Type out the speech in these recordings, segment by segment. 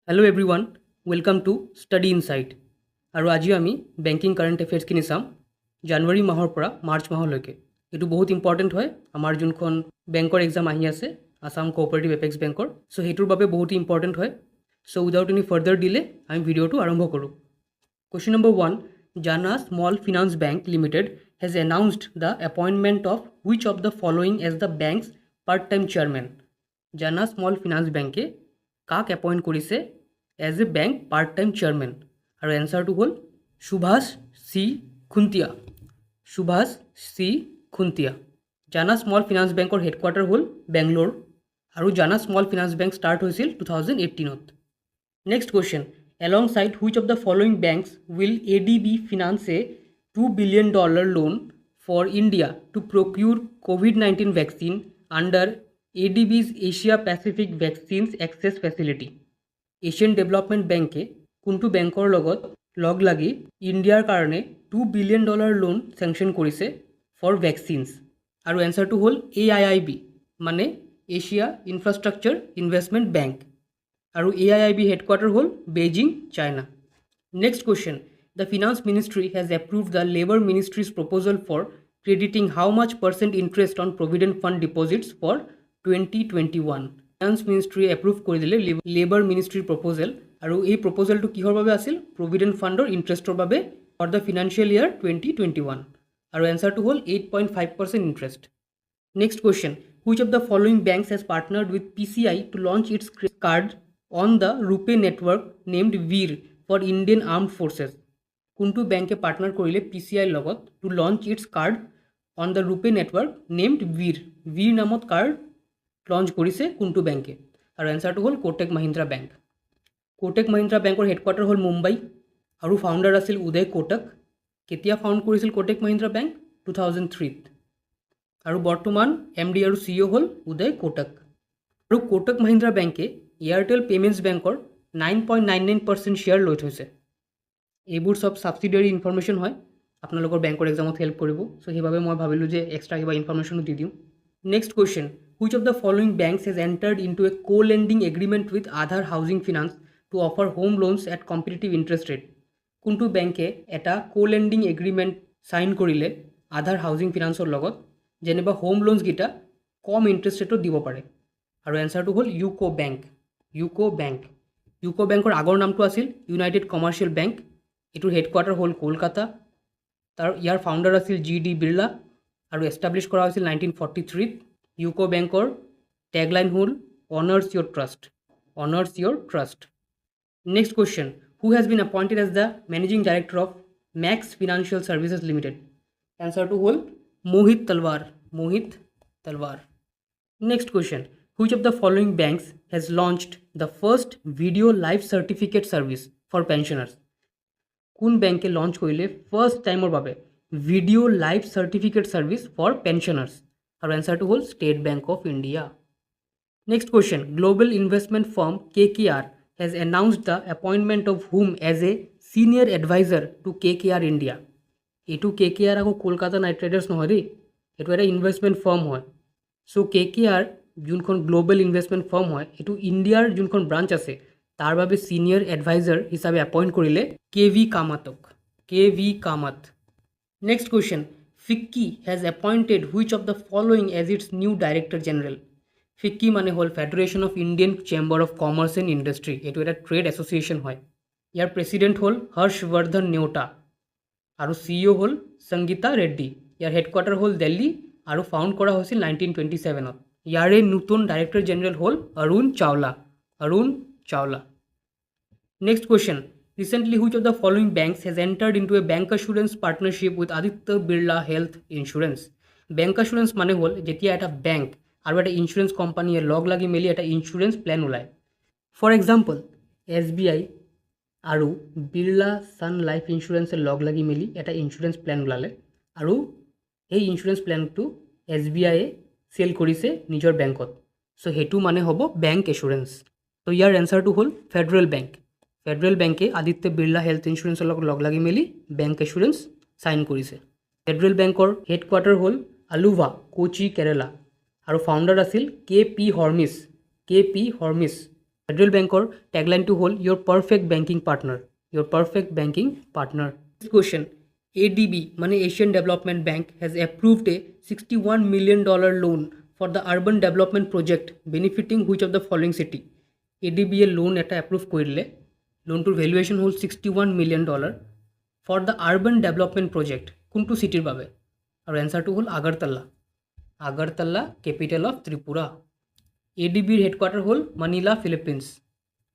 Hello everyone, welcome to study insight. और आज आमी बैंकिंग कारेंट एफेयर्सखिनि चाम जानुवारी माहर পৰা मार्च माहলৈকে। এইটো বহুত ইম্পৰ্টেণ্ট হয় আমাৰ যোনখন বেংকৰ এক্সাম আহি আছে আসাম কোঅপাৰেটিভ এপেক্স বেংকৰ। সো সেইটোৰ বাবে বহুত ইম্পৰ্টেণ্ট হয়। So without any further delay আমি ভিডিঅ'টো আৰম্ভ কৰোঁ। Question number 1. Jana Small Finance Bank Limited has announced the appointment of which of the following as the bank's part-time chairman? Jana Small Finance Bank এ কাক appoint কৰিছে as a bank part time chairman? আৰু এনচাৰটো হ'ল Subhash C Khuntia. Subhash C Khuntia. Jana small finance বেংকৰ headquarter হ'ল বেংগলোৰ আৰু জানা small finance bank start হৈছিল 2018-ত। Next question, alongside which of the following banks will ADB finance a $2 billion loan for India to procure COVID-19 vaccine under ADB's Asia Pacific Vaccines Access Facility? Asian development বেংকে কোনটো বেংকৰ লগত লগ লাগি ইণ্ডিয়াৰ কাৰণে $2 billion লোন চেংচন কৰিছে for vaccines? আৰু এনচাৰটো হ'ল AIIB, মানে এছিয়া ইনফ্ৰাষ্ট্ৰাকচাৰ ইনভেষ্টমেণ্ট বেংক। আৰু AIIB হেডকোৱাৰ্টাৰ হ'ল Beijing, China. Next question, the finance ministry has approved the labour ministry's proposal for crediting how much percent interest on provident fund deposits for 2021। Finance মিনিষ্ট্ৰীয়ে approve কৰি দিলে labour মিনিষ্ট্ৰীৰ proposal. আৰু এই প্ৰপ'জেলটো কিহৰ বাবে আছিল? প্ৰভিডেণ্ট ফাণ্ডৰ ইণ্টাৰেষ্টৰ বাবে ফৰ দ্য ফিনান্সিয়েল ইয়াৰ 2021। আৰু এনচাৰটো হ'ল 8.5% interest. Next question, which of the following banks has partnered with PCI to launch its card on the RuPay network named Veer for Indian Armed Forces? কোনটো বেংকে পাৰ্টনাৰ কৰিলে PCI লগত to launch its card on the RuPay network named Veer? Veer নামত card launch কৰিছে কোনটো বেংকে? আৰু এনচাৰটো হ'ল কোটেক মহিন্দ্ৰা বেংক। কোটেক মহিন্দ্ৰা বেংকৰ হেডকোৱাৰ্টাৰ হ'ল মুম্বাই আৰু ফাউণ্ডাৰ আছিল উদয় কোটক। কেতিয়া ফাউণ্ড কৰিছিল কোটেক মহিন্দ্ৰা বেংক? 2003-ত। আৰু বৰ্তমান MD আৰু CEO হ'ল উদয় কোটক। আৰু কোটক মহিন্দ্ৰা বেংকে এয়াৰটেল পেমেণ্টছ বেংকৰ 9.99% শ্বেয়াৰ লৈ থৈছে। এইবোৰ চব ছাবচিডিয়াৰী ইনফৰমেশ্যন হয়, আপোনালোকৰ বেংকৰ এক্সামত হেল্প কৰিব। চ' সেইবাবে মই ভাবিলোঁ যে এক্সট্ৰা কিবা ইনফৰমেশ্যনো দি দিওঁ। Next question, which of the following banks has entered into a co-lending agreement with Aadhar Housing Finance to offer home loans at competitive interest rate? কোনটো বেংকে এটা co-lending agreement চাইন কৰিলে আধাৰ হাউজিং ফিনান্সৰ লগত যেনিবা হোম লোনছকেইটা কম interest ৰেটত দিব পাৰে? আৰু এনচাৰটো হ'ল UCO Bank. UCO Bank. UCO বেংকৰ আগৰ নামটো আছিল ইউনাইটেড কমাৰ্চিয়েল বেংক। এইটোৰ হেডকোৱাৰ্টাৰ হ'ল কলকাতা। ইয়াৰ ফাউণ্ডাৰ আছিল GD বিৰলা আৰু এষ্টাব্লিছ কৰা হৈছিল 1943-ত। ইউকো বেংকৰ টেগলাইন হ'ল honours your trust. Honours your trust. Next question, who has been appointed as the managing director of Max Financial Services Limited? এনচাৰটো হ'ল Mohit Talwar. Mohit Talwar. Next question, which of the following banks has launched the first video life certificate service for pensioners? কোন বেংকে launch কৰিলে first টাইমৰ বাবে video' life certificate service for pensioners? আৰু এনচাৰটো হ'ল State Bank of India. Next question, global investment firm KKR has announced the appointment of whom as a senior advisor to KKR India? এইটো KKR আকৌ Kolkata night riders নহয় দেই, এইটো এটা investment farm হয়। চ' KKR যোনখন গ্ল'বেল ইনভেষ্টমেণ্ট ফাৰ্ম হয় সেইটো ইণ্ডিয়াৰ যোনখন ব্ৰাঞ্চ আছে তাৰ বাবে ছিনিয়ৰ এডভাইজাৰ হিচাপে এপইণ্ট কৰিলে KV কামাতক। KV Kamat. Next question, FICCI has appointed which of the following as its new director general? FICCI মানে হ'ল federation of Indian chamber of commerce and industry. এইটো এটা ট্ৰেড এছ'চিয়েশ্যন হয়। ইয়াৰ প্ৰেচিডেণ্ট হ'ল হৰ্ষৱৰ্ধন নেওতা আৰু CEO হ'ল সংগীতা ৰেড্ডি। ইয়াৰ হেডকোৱাৰ্টাৰ হ'ল দিল্লী আৰু ফাউণ্ড কৰা হৈছিল 1927-ত। ইয়াৰে নতুন ডাইৰেক্টৰ জেনেৰেল হ'ল Arun Chawla. Arun Chawla. Next question, recently which of the following banks has entered into a bank assurance partnership with Aditya Birla Health Insurance? Bank assurance মানে হ'ল যেতিয়া এটা বেংক আৰু এটা ইঞ্চুৰেঞ্চ কোম্পানীয়ে লগ লাগি মেলি এটা ইঞ্চুৰেঞ্চ প্লেন ওলায়। ফৰ এক্সাম্পল SBI আৰু বিৰলা ছান লাইফ ইঞ্চুৰেঞ্চে লগ লাগি মেলি এটা ইঞ্চুৰেঞ্চ প্লেন ওলালে আৰু সেই ইঞ্চুৰেঞ্চ প্লেনটো SBIয়ে চেল কৰিছে নিজৰ বেংকত। চ' সেইটো মানে হ'ব বেংক এছুৰেঞ্চ। ত' ইয়াৰ এনচাৰটো হ'ল ফেডাৰেল বেংক। ফেডাৰেল বেংকে আদিত্য বিৰলা হেল্থ ইঞ্চুৰেঞ্চৰ লগত লগ লাগি মেলি বেংক এছুৰেঞ্চ চাইন কৰিছে। ফেডাৰেল বেংকৰ হেডকোৱাৰ্টাৰ হ'ল আলুভা, কোচি, কেৰেলা আৰু ফাউণ্ডাৰ আছিল KP Hormis. KP Hormis. Federal বেংকৰ টেগলাইনটো হ'ল your perfect banking partner, your perfect banking partner. Next question, ADB মানে Asian development bank has approved a $61 million loan for the urban development project benefiting which of the following city. ADB এ loan এটা approve কৰিলে, লোনটোৰ valuation হ'ল $61 million for the urban development project, কোনটো চিটিৰ বাবে? আৰু এনচাৰটো হ'ল আগৰতলা, আগৰতলা কেপিটেল অফ ত্ৰিপুৰা। ADBৰ হেডকোৱাৰ্টাৰ হ'ল Manila, Philippines.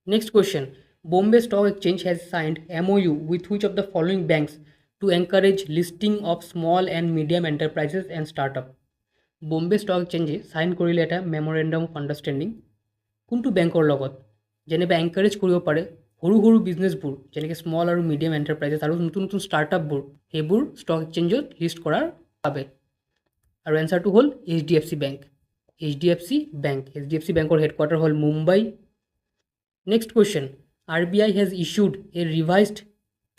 Next question, Bombay Stock Exchange has signed MOU with which of the following banks to encourage listing of small and medium enterprises and startup? Bombay Stock Exchange sign কৰিলে এটা memorandum of understanding কোনটো বেংকৰ লগত, যেনেবা encourage কৰিব পাৰে সৰু সৰু বিজনেছবোৰ যেনেকৈ স্মল আৰু মিডিয়াম এণ্টাৰপ্ৰাইজেছ আৰু নতুন নতুন ষ্টাৰ্টআপবোৰ, সেইবোৰ ষ্টক এক্সচেঞ্জত লিষ্ট কৰাৰ বাবে। আৰু এনচাৰটো হ'ল HDFC bank, HDFC bank. HDFC বেংকৰ হেডকোৱাৰ্টাৰ হ'ল Mumbai. Next question, RBI has issued a revised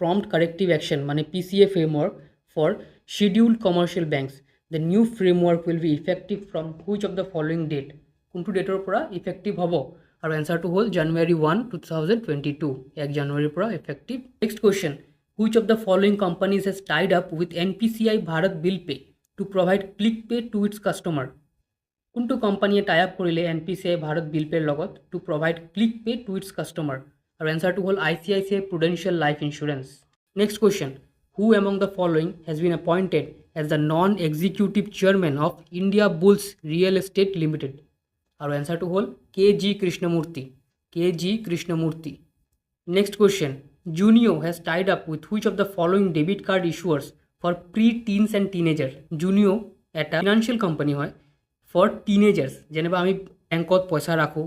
prompt corrective action মানে PCA framework for scheduled commercial banks. The new framework will be effective from which of the following date? কোনটো ডেটৰ পৰা effective হ'ব? আৰু এনচাৰটো হ'ল January 1, 2022, 1 জানুৱাৰীৰ পৰা effective. Next question, which of the following companies has tied up with NPCI Bharat Bill Pay to provide click pay to its customer? কোনটো কোম্পানীয়ে টাই আপ কৰিলে NPCI ভাৰত বিল পেৰ লগত to provide click pay to its customer? আৰু এনচাৰটো হ'ল ICICI Prudential Life Insurance. Next question, who among the following has been appointed as the non executive chairman of Indiabulls Real Estate Limited? আৰু এনচাৰটো হ'ল KG Krishnamurthy, KG Krishnamurthy. Next question, Junio has tied up with which of the following debit card issuers for pre teens and teenager? Junio এটা financial company হয় for teenagers, যেনিবা আমি বেংকত পইচা ৰাখোঁ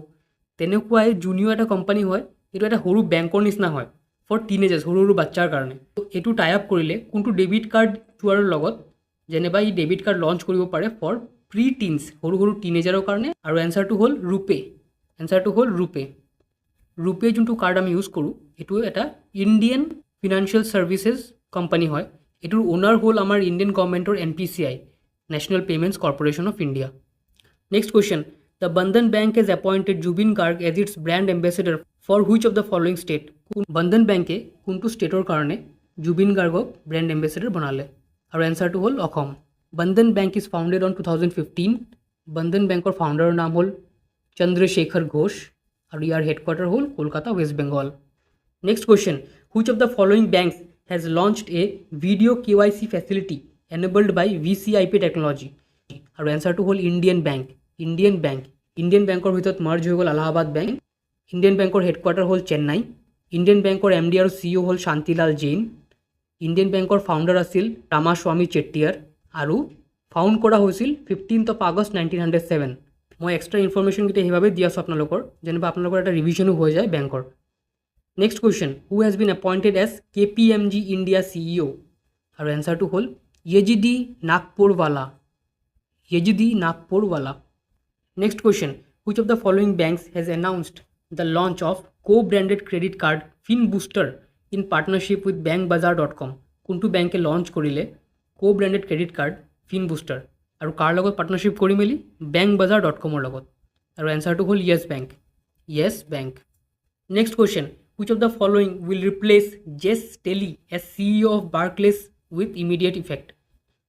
তেনেকুৱাই জুনিও এটা কোম্পানী হয়, এইটো এটা সৰু বেংকৰ নিচিনা হয় ফৰ টিনেজাৰ্ছ, সৰু সৰু বাচ্চাৰ কাৰণে। তো এইটো টাই আপ কৰিলে কোনটো ডেবিট কাৰ্ড ইছ্যুৱাৰৰ লগত, যেনিবা ই ডেবিট কাৰ্ড লঞ্চ কৰিব পাৰে ফৰ প্ৰি টিনছ, সৰু সৰু টিনেজাৰৰ কাৰণে। আৰু এনচাৰটো হ'ল ৰুপে, এনচাৰটো হ'ল ৰুপে। ৰুপে যোনটো কাৰ্ড আমি ইউজ কৰোঁ এইটো এটা ইণ্ডিয়ান ফিনান্সিয়েল ছাৰ্ভিচেছ কোম্পানী হয়, এইটোৰ অ'নাৰ হ'ল আমাৰ ইণ্ডিয়ান গভৰ্ণমেণ্টৰ NPCI, National Payments Corporation of India. Next question, the Bandhan Bank has appointed Jubin Garg as its brand ambassador for which of the following state? Bandhan Bank এ কোনটো ষ্টেটৰ কাৰণে জুবিন গাৰ্গক brand ambassador বনালে? আৰু এনচাৰটো হ'ল অসম। বন্ধন বেংক ইজ ফাউণ্ডেড অন 2015। বন্ধন বেংকৰ ফাউণ্ডাৰৰ নাম হ'ল চন্দ্ৰশেখৰ ঘোষ আৰু ইয়াৰ হেডকোৱাৰ্টাৰ হ'ল Kolkata, west Bengal. Next question, which of the following banks has launched a video' KYC facility enabled by VCIP technology? আৰু এনচাৰটো হ'ল Indian bank, Indian bank. Indian বেংকৰ ভিতৰত মাৰ্জ হৈ গ'ল এলাহাবাদ বেংক। ইণ্ডিয়ান বেংকৰ হেডকোৱাৰ্টাৰ হ'ল চেন্নাই। ইণ্ডিয়ান বেংকৰ MD আৰু CEO হ'ল শান্তিলাল জৈন। ইণ্ডিয়ান বেংকৰ ফাউণ্ডাৰ আছিল ৰামাস্বামী চেট্টিয়াৰ আৰু ফাউণ্ড কৰা হৈছিল 15th of August 1907। মই এক্সট্ৰা ইনফৰ্মেশ্যনকেইটা সেইবাবে দি আছোঁ আপোনালোকৰ, যেনিবা আপোনালোকৰ এটা ৰিভিশ্যনো হৈ যায় বেংকৰ। Next question, who has been appointed as KPMG India CEO? আৰু এনচাৰটো হ'ল য়েজিদি নাগপুৰৱালা, য়েজিদি নাগপুৰৱালা। Next question, which of the following banks has announced the launch of co-branded credit card FinBooster in partnership with bankbazaar.com? কোনটো বেংকে লঞ্চ কৰিলে co-branded credit card FinBooster আৰু কাৰ লগত partnership কৰি মেলি? bankbazaar.com-ৰ লগত। আৰু এনচাৰটো হ'ল Yes Bank, Yes Bank. Next question, which of the following will replace Jess Staley as CEO of Barclays with immediate effect?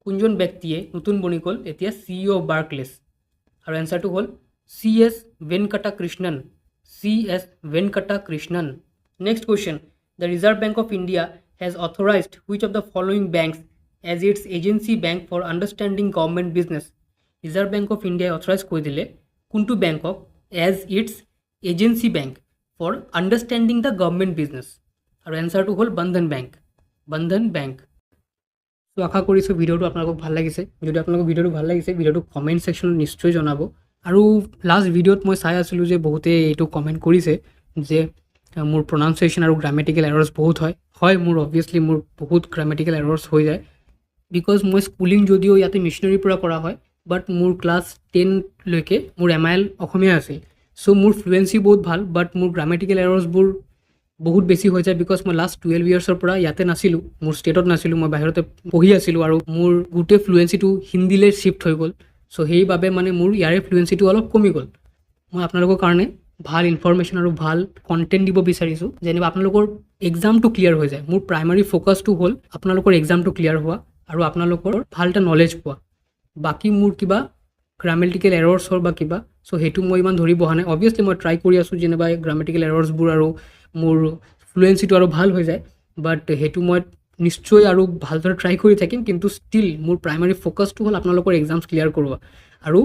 কোনজন ব্যক্তিয়ে নতুন বনি গ'ল এতিয়া CEO of Barclays? আৰু এনচাৰটো হ'ল CS Venkata Krishnan, CS Venkata Krishnan। Next question, the Reserve Bank of India has authorised which of the following banks as its agency bank for understanding government business? Reserve Bank of ইণ্ডিয়াই authorise কৰি দিলে কোনটো বেংকক as its agency bank for understanding the government business? আৰু এনচাৰটো হ'ল বন্ধন bank, বন্ধন bank. তো আশা কৰিছোঁ ভিডিঅ'টো আপোনালোকক ভাল লাগিছে। যদি আপোনালোকক ভিডিঅ'টো ভাল লাগিছে, ভিডিঅ'টো কমেণ্ট ছেকশ্যনত নিশ্চয় জনাব। আৰু লাষ্ট ভিডিঅ'ত মই চাই আছিলোঁ যে বহুতে এইটো কমেণ্ট কৰিছে যে মোৰ প্ৰনাউন্সিয়েশ্যন আৰু গ্ৰামেটিকেল এৰৰ্ছ বহুত হয়। মোৰ অবভিয়াছলি মোৰ বহুত গ্ৰামেটিকেল এৰৰ্ছ হৈ যায়, বিকজ মই স্কুলিং যদিও ইয়াতে মিছনেৰীৰ পৰা কৰা হয়, বাট মোৰ ক্লাছ 10লৈকে মোৰ MIL অসমীয়া আছিল। চ' মোৰ ফ্লুৱেঞ্চি বহুত ভাল, বাট মোৰ গ্ৰামেটিকেল এৰৰ্ছবোৰ বহুত বেছি হৈ যায়, বিকজ মই লাষ্ট 12 ইয়াৰ্ছৰ পৰা ইয়াতে নাছিলোঁ, মোৰ ষ্টেটত নাছিলোঁ, মই বাহিৰতে পঢ়ি আছিলোঁ আৰু মোৰ গোটেই ফ্লুৱেঞ্চিটো হিন্দীলৈ শ্বিফ্ট হৈ গ'ল। চ' সেইবাবে মানে মোৰ ইয়াৰে ফ্লুৱেঞ্চিটো অলপ কমি গ'ল। মই আপোনালোকৰ কাৰণে ভাল ইনফৰমেশ্যন আৰু ভাল কণ্টেণ্ট দিব বিচাৰিছোঁ যেনিবা আপোনালোকৰ এক্সামটো ক্লিয়াৰ হৈ যায়। মোৰ প্ৰাইমাৰী ফ'কাছটো হ'ল আপোনালোকৰ এক্সামটো ক্লিয়াৰ হোৱা আৰু আপোনালোকৰ ভাল এটা নলেজ পোৱা। বাকী মোৰ কিবা গ্ৰামেটিকেল এৰৰ্ছ হ'ল বা কিবা, চ' সেইটো মই ইমান ধৰি বহা নাই। অবভিয়াছলি মই ট্ৰাই কৰি আছোঁ যেনিবা গ্ৰামেটিকেল এৰৰ্ছবোৰ আৰু মোৰ ফ্লুৱেঞ্চিটো আৰু ভাল হৈ যায়, বাট সেইটো মই নিশ্চয় আৰু ভালদৰে ট্ৰাই কৰি থাকিম। কিন্তু ষ্টিল মোৰ প্ৰাইমাৰী ফ'কাছটো হ'ল আপোনালোকৰ এক্সামছ ক্লিয়াৰ কৰোৱা আৰু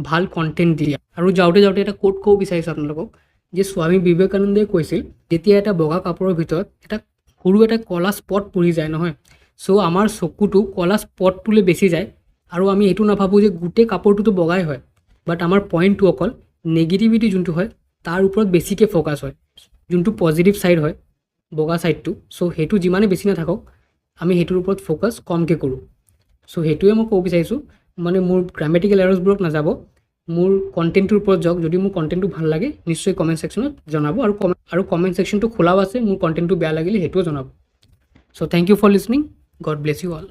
ভাল কণ্টেণ্ট দিয়া। আৰু যাওঁতে এটা কোট ক'ব বিচাৰিছোঁ আপোনালোকক যে স্বামী বিবেকানন্দই কৈছিল, যেতিয়া এটা বগা কাপোৰৰ ভিতৰত সৰু এটা ক'লা স্পট পৰি যায় নহয়, চ' আমাৰ চকুটো ক'লা স্পটটোলৈ বেছি যায় আৰু আমি এইটো নাভাবোঁ যে গোটেই কাপোৰটোতো বগাই হয়, বাট আমাৰ পইণ্টটো অকল নেগেটিভিটি যোনটো হয় তাৰ ওপৰত বেছিকৈ ফ'কাছ হয়, যোনটো পজিটিভ ছাইড হয় বগা ছাইডটো। চ' সেইটো যিমানে বেছি নাথাকক আমি সেইটোৰ ওপৰত ফ'কাছ কমকৈ কৰোঁ। চ' সেইটোৱে মই ক'ব বিচাৰিছোঁ, মানে মোৰ গ্ৰামেটিকেল এৰৰ্ছবোৰত নাযাব, মোৰ কণ্টেণ্টটোৰ ওপৰত যাওক। যদি মোৰ কণ্টেণ্টটো ভাল লাগে নিশ্চয় কমেণ্ট ছেকশ্যনত জনাব, আৰু কমেণ্ট ছেকশ্যনটো খোলাও আছে, মোৰ কণ্টেণ্টটো বেয়া লাগিলে সেইটোও জনাব। So' thank you for listening, God bless you all.